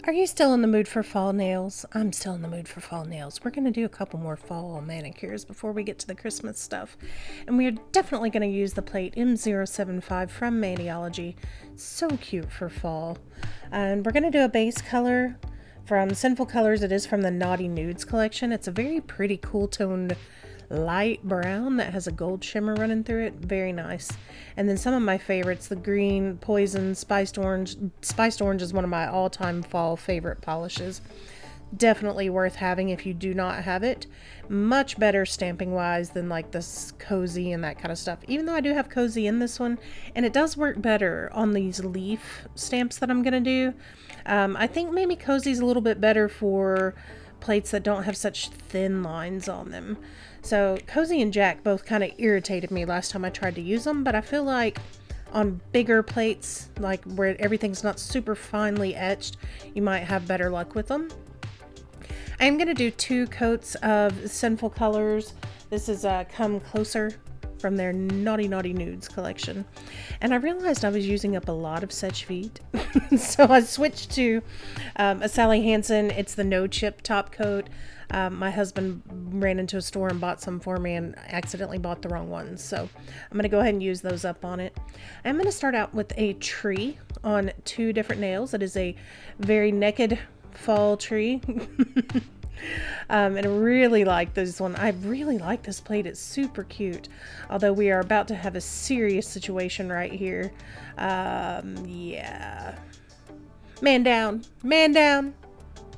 Are you still in the mood for fall nails? I'm still in the mood for fall nails. We're going to do a couple more fall manicures before we get to the Christmas stuff. And we're definitely going to use the plate M075 from Maniology. So cute for fall. And we're going to do a base color from Sinful Colors. It is from the Naughty Nudes collection. It's a very pretty cool toned light brown that has a gold shimmer running through it. Very nice. And then some of my favorites, the green, poison, spiced orange. Spiced orange is one of my all-time fall favorite polishes. Definitely worth having if you do not have it. Much better stamping wise than like this cozy and that kind of stuff, even though I do have cozy in this one, and it does work better on these leaf stamps that I'm gonna do. I think maybe cozy's a little bit better for plates that don't have such thin lines on them. So Cozy and Jack both kind of irritated me last time I tried to use them, but I feel like on bigger plates, like where everything's not super finely etched, you might have better luck with them. I'm going to do 2 coats of Sinful Colors. This is Come Closer from their Naughty Nudes collection. And I realized I was using up a lot of Such Feet. So I switched to a Sally Hansen. It's the No Chip top coat. My husband ran into a store and bought some for me and accidentally bought the wrong ones. So I'm going to go ahead and use those up on it. I'm going to start out with a tree on 2 different nails. It is a very naked fall tree. And I really like this one. I really like this plate. It's super cute. Although we are about to have a serious situation right here. Yeah. Man down. Man down.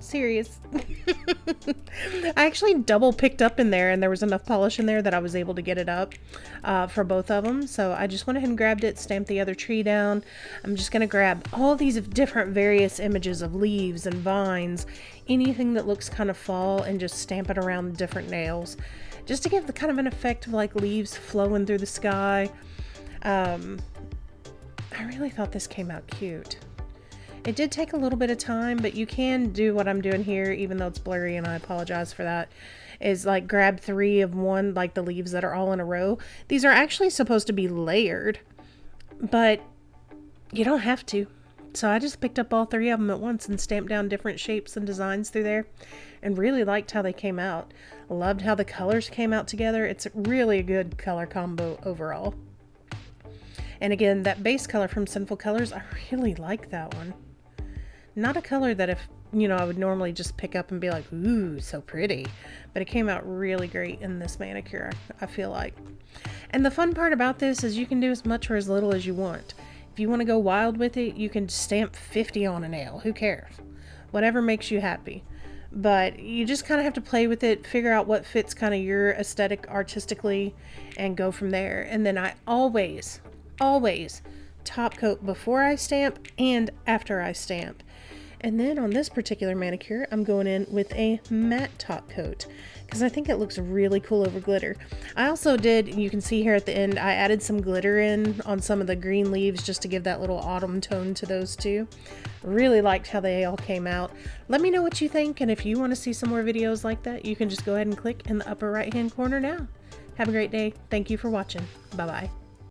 Serious. I actually double picked up in there, and there was enough polish in there that I was able to get it up for both of them. So I just went ahead and grabbed it, stamped the other tree down. I'm just going to grab all these different various images of leaves and vines, anything that looks kind of fall, and just stamp it around different nails, just to give the kind of an effect of like leaves flowing through the sky. I really thought this came out cute. It did take a little bit of time, but you can do what I'm doing here, even though it's blurry, and I apologize for that, is like grab 3 of one, like the leaves that are all in a row. These are actually supposed to be layered, but you don't have to. So I just picked up all 3 of them at once and stamped down different shapes and designs through there, and really liked how they came out. Loved how the colors came out together. It's really a good color combo overall. And again, that base color from Sinful Colors, I really like that one. Not a color that I would normally just pick up and be like, ooh, so pretty. But it came out really great in this manicure, I feel like. And the fun part about this is you can do as much or as little as you want. If you want to go wild with it, you can stamp 50 on a nail. Who cares? Whatever makes you happy. But you just kind of have to play with it, figure out what fits kind of your aesthetic artistically, and go from there. And then I always top coat before I stamp and after I stamp. And then on this particular manicure, I'm going in with a matte top coat because I think it looks really cool over glitter. I also did, you can see here at the end, I added some glitter in on some of the green leaves just to give that little autumn tone to those two. Really liked how they all came out. Let me know what you think, and if you want to see some more videos like that, you can just go ahead and click in the upper right hand corner now. Have a great day. Thank you for watching. Bye bye.